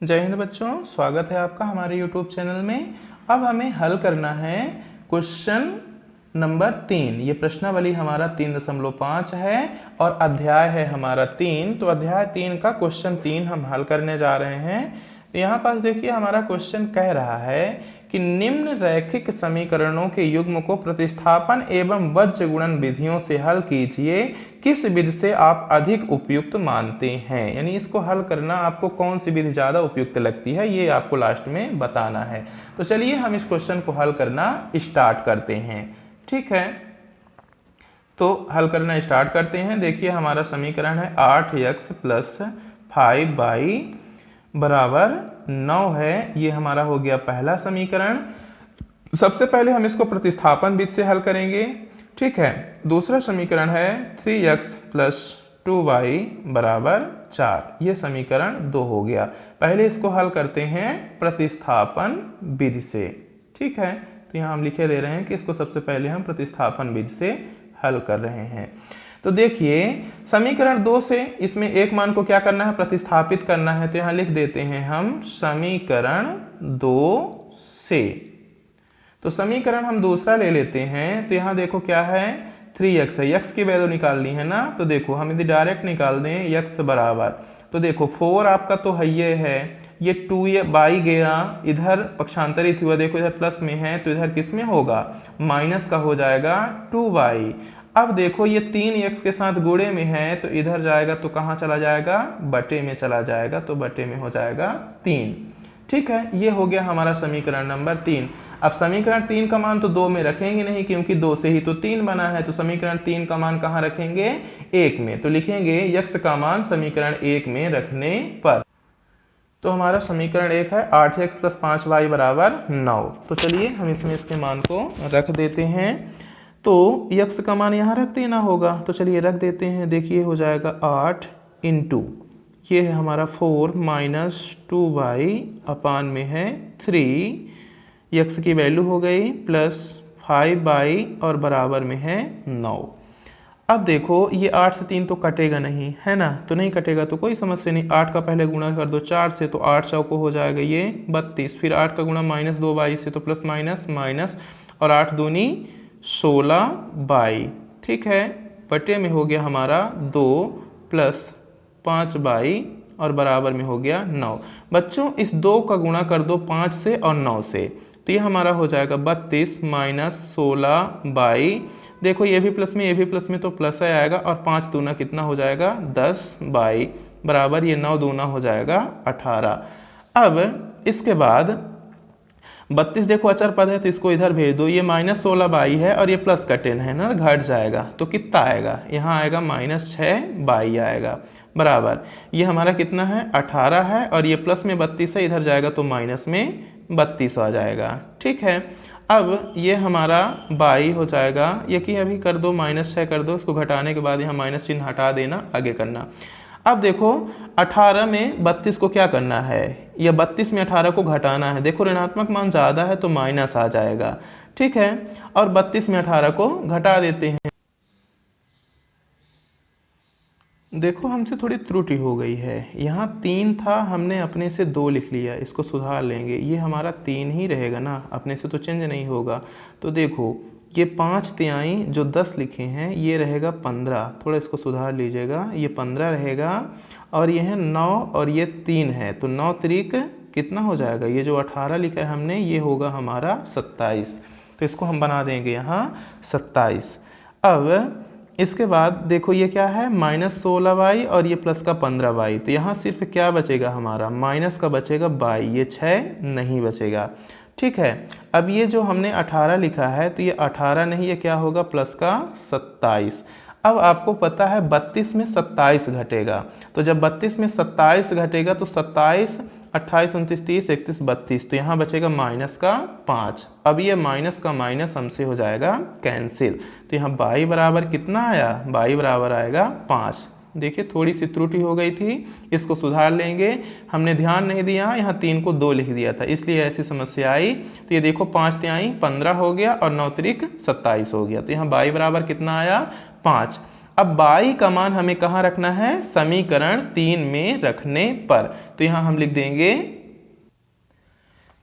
जय हिंद बच्चों, स्वागत है आपका हमारे YouTube चैनल में। अब हमें हल करना है क्वेश्चन नंबर 3। ये प्रश्नावली हमारा 3.5 है और अध्याय है हमारा 3। तो अध्याय 3 का क्वेश्चन 3 हम हल करने जा रहे हैं। तो यहाँ पास देखिए हमारा क्वेश्चन कह रहा है कि निम्न रैखिक समीकरणों के युग्म को प्रतिस्थापन एवं बीजगणित गुणन विधियों से हल कीजिए। किस विधि से आप अधिक उपयुक्त मानते हैं? यानी इसको हल करना आपको कौन सी विधि ज़्यादा उपयुक्त लगती है, ये आपको लास्ट में बताना है। तो चलिए हम इस क्वेश्चन को हल करना स्टार्ट करते हैं। ठीक है, तो हल करना स्टार्ट करते हैं। देखिए हमारा समीकरण है 8x + 5y बराबर 9 है। ये हमारा हो गया पहला समीकरण। सबसे पहले हम इसको प्रतिस्थापन विधि से हल करेंगे। ठीक है, दूसरा समीकरण है 3x + 2y बराबर 4। ये समीकरण 2 हो गया। पहले इसको हल करते हैं प्रतिस्थापन विधि से। ठीक है, तो यहाँ हम लिखे दे रहे हैं कि इसको सबसे पहले हम प्रतिस्थापन विधि से हल कर रहे हैं। तो देखिए समीकरण 2 से इसमें एक मान को क्या करना है, प्रतिस्थापित करना है। तो यहाँ लिख देते हैं हम समीकरण 2 से। तो समीकरण हम दूसरा ले लेते हैं। तो यहाँ देखो क्या है, 3x है, x की वैल्यू निकालनी है ना। तो देखो हम यदि डायरेक्ट निकाल दें x बराबर, तो देखो 4 आपका तो है, ये 2y गया, इधर पक्षांतरित हुआ, देखो इधर प्लस में है तो इधर किस में होगा, माइनस का हो जाएगा 2y। अब देखो ये 3x के साथ गुणे में है तो इधर जाएगा तो कहाँ चला जाएगा, बटे में चला जाएगा, तो बटे में हो जाएगा 3। ठीक है, ये हो गया हमारा समीकरण नंबर 3। अब समीकरण 3 का मान तो 2 में रखेंगे नहीं, क्योंकि 2 से ही तो 3 बना है। तो समीकरण 3 का मान कहाँ रखेंगे, 1 में। तो लिखेंगे x का मान समीकरण 1 में रखने पर। तो हमारा समीकरण 1 है 8x + 5y बराबर 9। तो चलिए हम इसमें इसके मान को रख देते हैं। तो x का मान यहाँ रख देना होगा, तो चलिए रख देते हैं। देखिए हो जाएगा 8 × ये है हमारा 4 - 2y अपान में है 3, x की वैल्यू हो गई प्लस 5y और बराबर में है 9। अब देखो ये 8 से 3 तो कटेगा नहीं, है ना। तो नहीं कटेगा तो कोई समस्या नहीं। 8 का पहले गुणा कर दो 4 से, तो 8 चौको हो जाएगा ये 32। फिर 8 का गुणा -2y से, तो प्लस माइनस माइनस, और 8 दूनी 16y। ठीक है, बटे में हो गया हमारा 2 + 5y और बराबर में हो गया 9। बच्चों इस 2 का गुणा कर दो 5 से और 9 से, तो ये हमारा हो जाएगा 32 - 16y। देखो ये भी प्लस में, ये भी प्लस में, तो प्लस आएगा, और 5 दूना कितना हो जाएगा 10y बराबर ये 9 दूना हो जाएगा 18। अब इसके बाद 32 देखो अचर पद है तो इसको इधर भेज दो। ये -16y है और ये प्लस का 10 है ना, घट जाएगा तो कितना आएगा, यहाँ आएगा -6y आएगा बराबर। ये हमारा कितना है 18 है, और ये प्लस में 32 है, इधर जाएगा तो माइनस में 32 आ जाएगा। ठीक है, अब ये हमारा y हो जाएगा, ये कि अभी कर दो -6 कर दो, इसको घटाने के बाद यहाँ माइनस चिन्ह हटा देना, आगे करना। अब देखो 18 में 32 को क्या करना है, या 32 में 18 को घटाना है। देखो ऋणात्मक मान ज़्यादा है तो माइनस आ जाएगा। ठीक है, और 32 में 18 को घटा देते हैं। देखो हमसे थोड़ी त्रुटि हो गई है, यहाँ 3 था, हमने अपने से 2 लिख लिया, इसको सुधार लेंगे। ये हमारा 3 ही रहेगा ना, अपने से तो चेंज नहीं होगा। तो देखो ये 5 तिहाई जो 10 लिखे हैं ये रहेगा 15, थोड़ा इसको सुधार लीजिएगा, ये 15 रहेगा, और ये है 9 और ये 3 है, तो 9 त्रिक कितना हो जाएगा, ये जो 18 लिखा है हमने ये होगा हमारा 27। तो इसको हम बना देंगे यहाँ 27। अब इसके बाद देखो ये क्या है -16y और ये प्लस का 15y, तो यहाँ सिर्फ क्या बचेगा हमारा, माइनस का बचेगा y, ये 6 नहीं बचेगा। ठीक है, अब ये जो हमने 18 लिखा है तो ये 18 नहीं, ये क्या होगा प्लस का 27। अब आपको पता है 32 में 27 घटेगा, तो जब 32 में 27 घटेगा तो 27, 28, 29, 30, 31, 32, तो यहाँ बचेगा माइनस का 5। अब ये माइनस का माइनस हमसे हो जाएगा कैंसिल, तो यहाँ y बराबर कितना आया, y बराबर आएगा 5। देखिए थोड़ी सी त्रुटि हो गई थी, इसको सुधार लेंगे। हमने ध्यान नहीं दिया, यहाँ 3 को 2 लिख दिया था, इसलिए ऐसी समस्या आई। तो ये देखो 5 तिहाई 15 हो गया और 9 त्रिक 27 हो गया, तो यहाँ y बराबर कितना आया 5। अब बाई का मान हमें कहाँ रखना है, समीकरण 3 में रखने पर। तो यहाँ हम लिख देंगे,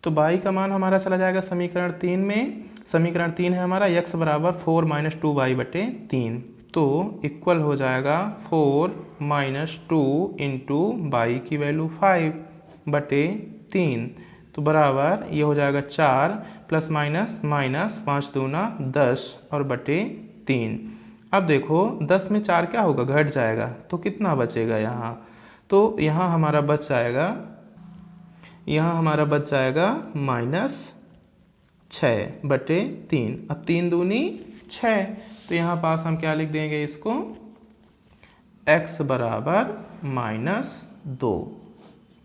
तो बाई का मान हमारा चला जाएगा समीकरण 3 में। समीकरण 3 है हमारा x बराबर 4 माइनस 2y बटे 3, तो इक्वल हो जाएगा 4 माइनस 2 इंटू बाई की वैल्यू 5 बटे 3, तो बराबर ये हो जाएगा 4 प्लस माइनस माइनस 5 दूना 10 और बटे 3। अब देखो 10 में 4 क्या होगा, घट जाएगा, तो कितना बचेगा यहाँ, तो यहाँ हमारा बच जाएगा, यहाँ हमारा बच जाएगा -6 बटे 3। अब 3 दूनी 6, तो यहाँ पास हम क्या लिख देंगे इसको, x बराबर -2।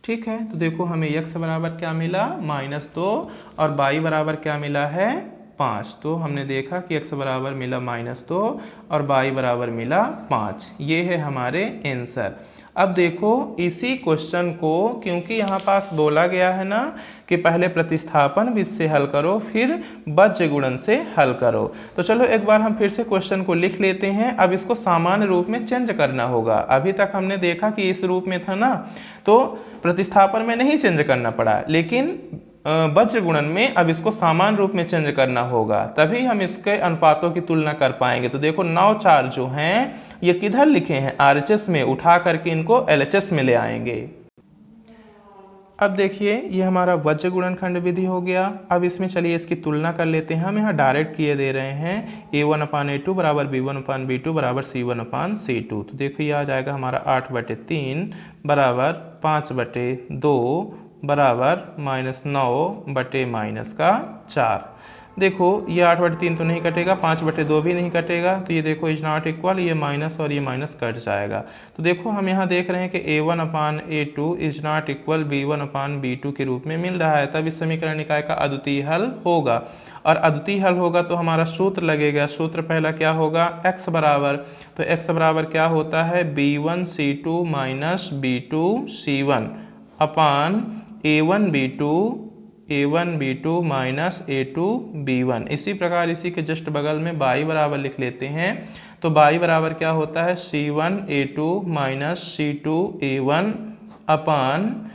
ठीक है, तो देखो हमें x बराबर क्या मिला, -2, और y बराबर क्या मिला है, 5। तो हमने देखा कि x बराबर मिला -2 और y बराबर मिला 5। ये है हमारे आंसर। अब देखो इसी क्वेश्चन को, क्योंकि यहाँ पास बोला गया है ना कि पहले प्रतिस्थापन विधि से हल करो फिर बज्र गुणन से हल करो, तो चलो एक बार हम फिर से क्वेश्चन को लिख लेते हैं। अब इसको सामान्य रूप में चेंज करना होगा। अभी तक हमने देखा कि इस रूप में था ना, तो प्रतिस्थापन में नहीं चेंज करना पड़ा, लेकिन वज्र गुणन में अब इसको समान रूप में चेंज करना होगा, तभी हम इसके अनुपातों की तुलना कर पाएंगे। तो देखो 9 4 जो हैं ये किधर लिखे हैं, RHS में, उठा करके इनको LHS में ले आएंगे। अब देखिए ये हमारा वज्र गुणनखंड विधि हो गया। अब इसमें चलिए इसकी तुलना कर लेते हैं। हम यहाँ डायरेक्ट किए दे रहे हैं A1/A2 बराबर B1/B2 बराबर C1/C2। तो देखो ये आ जाएगा हमारा 8/3 बराबर 5/2 बराबर -9 बटे -4। देखो ये 8/3 तो नहीं कटेगा, 5/2 भी नहीं कटेगा, तो ये देखो इज नॉट इक्वल, ये माइनस और ये माइनस कट जाएगा। तो देखो हम यहाँ देख रहे हैं कि A1/A2 is not equal B1/B2 के रूप में मिल रहा है, तब इस समीकरण निकाय का अद्वितीय हल होगा। और अद्वितीय हल होगा तो हमारा सूत्र लगेगा। सूत्र पहला क्या होगा, x बराबर, तो x बराबर क्या होता है, B1C2 माइनस B2C1 अपान A1B2 माइनस A2B1। इसी प्रकार इसी के जस्ट बगल में y बराबर लिख लेते हैं। तो y बराबर क्या होता है, C1A2 माइनस C2A1 अपान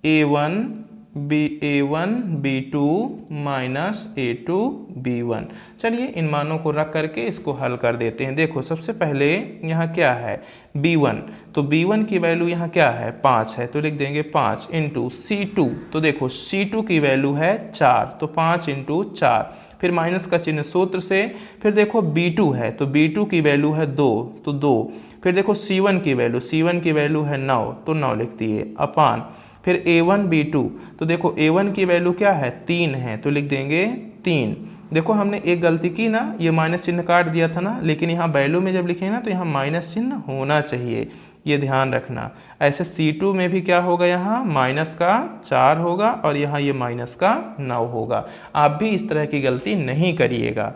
A1B2 माइनस A2B1। चलिए इन मानों को रख करके इसको हल कर देते हैं। देखो सबसे पहले यहाँ क्या है, B1, तो B1 की वैल्यू यहाँ क्या है, 5 है, तो लिख देंगे 5 इंटू C2, तो देखो C2 की वैल्यू है 4, तो 5 इंटू 4, फिर माइनस का चिन्ह सूत्र से। फिर देखो B2 है, तो B2 की वैल्यू है 2, तो 2। फिर देखो C1 की वैल्यू है 9, तो 9 लिख दिए अपान। फिर A1B2, तो देखो A1 की वैल्यू क्या है, 3 है, तो लिख देंगे 3। देखो हमने एक गलती की ना, ये माइनस चिन्ह काट दिया था ना, लेकिन यहाँ वैल्यू में जब लिखे ना तो यहाँ माइनस चिन्ह होना चाहिए, ये ध्यान रखना। ऐसे C2 में भी क्या होगा, यहाँ माइनस का 4 होगा और यहाँ ये माइनस का 9 होगा। आप भी इस तरह की गलती नहीं करिएगा।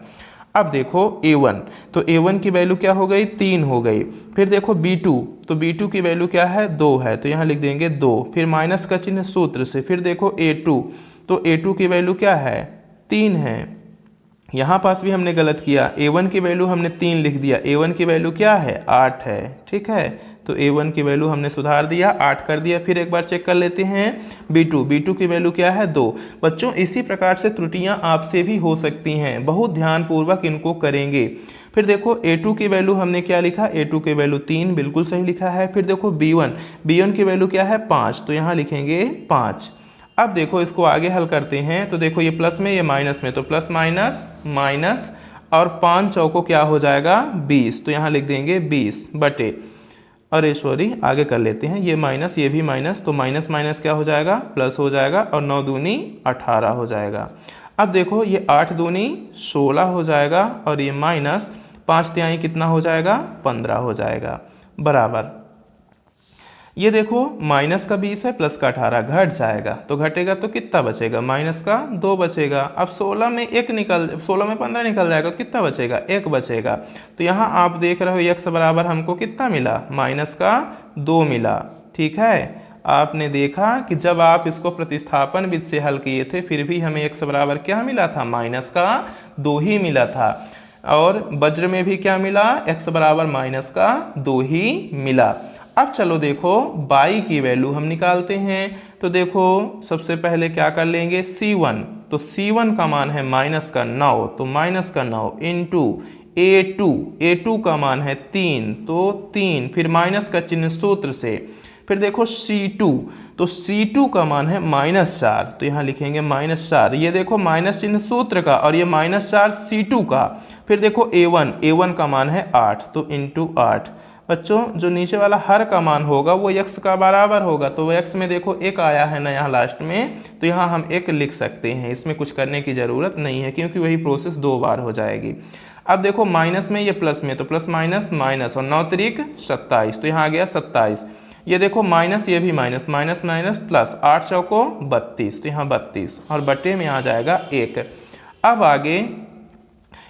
अब देखो A1, तो A1 की वैल्यू क्या हो गई, 3 हो गई। फिर देखो B2, तो B2 की वैल्यू क्या है, 2 है, तो यहाँ लिख देंगे 2, फिर माइनस का चिन्ह सूत्र से। फिर देखो A2, तो A2 की वैल्यू क्या है, 3 है। यहाँ पास भी हमने गलत किया, A1 की वैल्यू हमने 3 लिख दिया, A1 की वैल्यू क्या है, 8 है। ठीक है, तो A1 की वैल्यू हमने सुधार दिया, 8 कर दिया। फिर एक बार चेक कर लेते हैं B2 की वैल्यू क्या है, 2। बच्चों इसी प्रकार से त्रुटियां आपसे भी हो सकती हैं, बहुत ध्यानपूर्वक इनको करेंगे। फिर देखो A2 की वैल्यू हमने क्या लिखा, A2 की वैल्यू 3, बिल्कुल सही लिखा है। फिर देखो B1 की वैल्यू क्या है, 5, तो यहाँ लिखेंगे 5। अब देखो इसको आगे हल करते हैं, तो देखो ये प्लस में ये माइनस में, तो प्लस माइनस माइनस और 5 चौको क्या हो जाएगा, 20, तो यहाँ लिख देंगे 20 बटे, अरे सॉरी आगे कर लेते हैं, ये माइनस ये भी माइनस, तो माइनस माइनस क्या हो जाएगा, प्लस हो जाएगा, और 9 दूनी 18 हो जाएगा। अब देखो ये 8 दूनी 16 हो जाएगा, और ये माइनस 5 तिहाई कितना हो जाएगा, 15 हो जाएगा, बराबर। ये देखो माइनस का 20 है, प्लस का 18, घट जाएगा, तो घटेगा तो कितना बचेगा, माइनस का 2 बचेगा। अब 16 में 15 निकल जाएगा, तो कितना बचेगा, 1 बचेगा। तो यहाँ आप देख रहे हो x बराबर हमको कितना मिला, माइनस का 2 मिला। ठीक है, आपने देखा कि जब आप इसको प्रतिस्थापन विधि से हल किए थे फिर भी हमें x बराबर क्या मिला था, माइनस का 2 ही मिला था। और वज्र में भी क्या मिला, x बराबर माइनस का 2 ही मिला। अब चलो देखो y की वैल्यू हम निकालते हैं। तो देखो सबसे पहले क्या कर लेंगे, C1, तो C1 का मान है माइनस का 9, तो माइनस का 9 इंटू A2 का मान है 3, तो 3, फिर माइनस का चिन्ह सूत्र से, फिर देखो C2, तो C2 का मान है -4, तो यहाँ लिखेंगे -4, ये देखो माइनस चिन्ह सूत्र का और ये -4 C2 का। फिर देखो A1 का मान है 8, तो इंटू 8। बच्चों जो नीचे वाला हर का मान होगा वो x का बराबर होगा, तो वो x में देखो 1 आया है ना यहाँ लास्ट में, तो यहाँ हम 1 लिख सकते हैं, इसमें कुछ करने की ज़रूरत नहीं है क्योंकि वही प्रोसेस 2 बार हो जाएगी। अब देखो माइनस में ये प्लस में, तो प्लस माइनस माइनस, और 9 त्रिक 27, तो यहाँ आ गया 27। ये देखो माइनस, ये भी माइनस, माइनस माइनस प्लस, 8 चौको 32, तो यहाँ 32 और बटे में आ जाएगा 1। अब आगे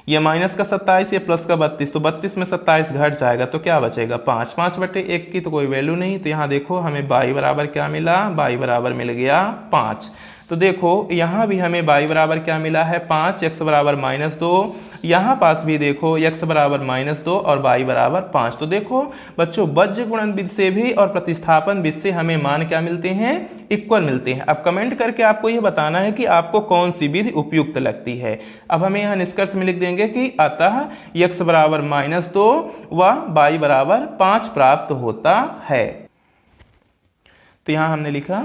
ये माइनस का 27, ये प्लस का 32, तो 32 में 27 घट जाएगा तो क्या बचेगा 5, 5 बटे 1 की तो कोई वैल्यू नहीं, तो यहाँ देखो हमें y बराबर क्या मिला, y बराबर मिल गया 5। तो देखो यहाँ भी हमें y बराबर क्या मिला है 5, x बराबर -2, यहाँ पास भी देखो x बराबर -2 और y बराबर 5। तो देखो बच्चों वज्र गुणन विधि से भी और प्रतिस्थापन विधि से हमें मान क्या मिलते हैं, इक्वल मिलते हैं। अब कमेंट करके आपको ये बताना है कि आपको कौन सी विधि उपयुक्त लगती है। अब हमें यहाँ निष्कर्ष में लिख देंगे कि अतः x बराबर -2 व y बराबर 5 प्राप्त होता है। तो यहाँ हमने लिखा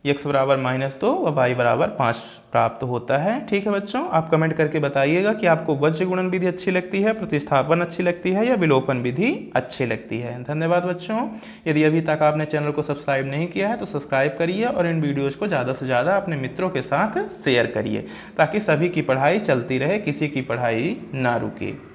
x बराबर -2 व y बराबर 5 प्राप्त होता है। ठीक है बच्चों, आप कमेंट करके बताइएगा कि आपको वज्र गुणन विधि अच्छी लगती है, प्रतिस्थापन अच्छी लगती है या विलोपन विधि अच्छी लगती है। धन्यवाद बच्चों। यदि अभी तक आपने चैनल को सब्सक्राइब नहीं किया है तो सब्सक्राइब करिए और इन वीडियोज़ को ज़्यादा से ज़्यादा अपने मित्रों के साथ शेयर करिए ताकि सभी की पढ़ाई चलती रहे, किसी की पढ़ाई ना रुके।